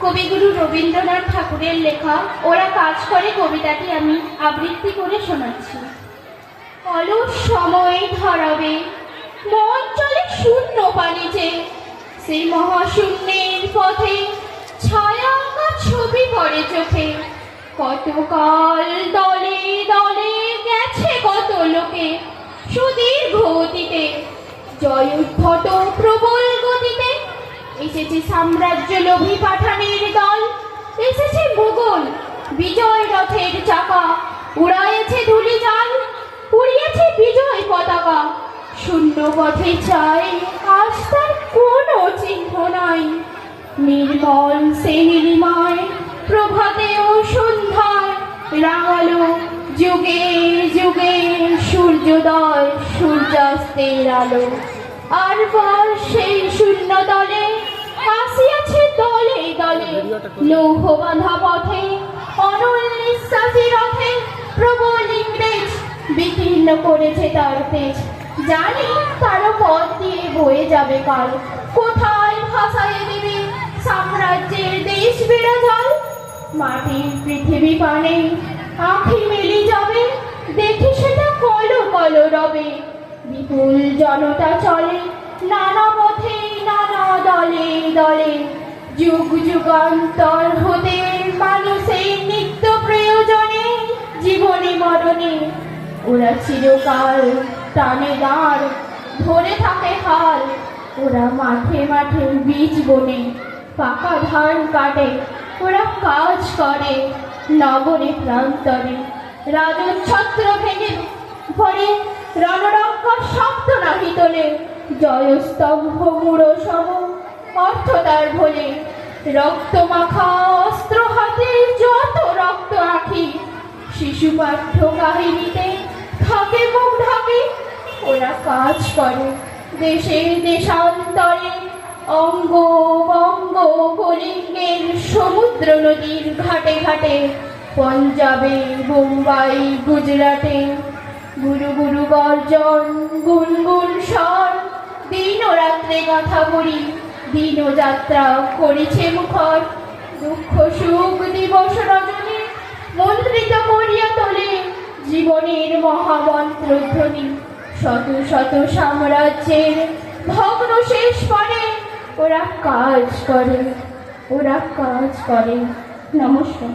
কবিগুরু রবীন্দ্রনাথ ঠাকুরের লেখা ওরা কাজ করে কবিতাটি আমি আবৃত্তি করে শোনাচ্ছি। অলস সময় ধরাবে মন চলে শূন্য পানিতে, সেই মহাশূন্যের পথে ছায়া আঁকা ছবি পড়ে চোখে। কতকাল দলে দলে গেছে কত লোকে সুদীর্ঘ অতীতে, জয়োদ্ধত প্রবল গতিতে এসেছে সাম্রাজ্য লোভী পাঠানের দল। এসেছে মুঘল বিজয় রথের চাকা, উড়াইছে ধুলি জাল, উড়িয়েছে বিজয় পতাকা। শূন্য পথে চাই আজ তার কোনো চিহ্ন নাই, নির্মল সে নীলিমায় প্রভাতে ও সন্ধ্যায় রাঙালো যুগে যুগে সূর্যোদয় সূর্যাস্তের আলো। আর পর সেই শূন্য দলে আসিয়াছে দলে দলে লৌহ বাঁধা পথে অনল নিঃশ্বাসী রথে। প্রবল ইংরেজ বিকীর্ণ করেছে তার তেজ, জানি তারও পথ দিয়ে বয়ে যাবে কাল। কোথায় ভাসায় দেবে সাম্রাজ্যের দেশ বিরাজল, মাটির পৃথিবী পানে আঁখি মেলি যাবে, দেখি সেটা কলো কলো রবে। বিপুল জনতা চলে নানা পথে নানা দলে দলে, যুগ যুগান্তর হতে মানুষের নিত্য প্রয়োজনে জীবনে মরণে ওরা চিরকাল টানে দাঁড় ধরে থাকে হাল। ওরা মাঠে মাঠে বীজ বনে পাকা ধান কাটে, ওরা কাজ করে নগরে প্রান্তরে। রাজছত্র ভেঙে পড়ে রণরঙ্গর শব্দ নাহি তোলে, জয়স্তম্ভ মূঢ় সম অর্থ তার ভোলে। রক্ত মাখা অস্ত্র হাতে যত রক্ত আঁখি, শিশু পাঠ্য কাহিনীতে থাকে মুখ ঢাকি। ওরা কাজ করে দেশে দেশান্তরে, অঙ্গ বঙ্গ কলিঙ্গের সমুদ্র নদীর ঘাটে ঘাটে, পঞ্জাবে বোম্বাই গুজরাটে। গুরু গুরু গর্জন গুনগুন স্বর, দিন ও রাত্রে গাথা বলি দিন ও যাত্রা করিছে মুখর। দুঃখ সুখ দিবস রজনী মন্ত্রিত করিয়া তোলে জীবনের মহামন্ত্রধ্বনি। শত শত সাম্রাজ্যের ভগ্ন শেষ করে ওরা কাজ করে, ওরা কাজ করে। নমস্কার।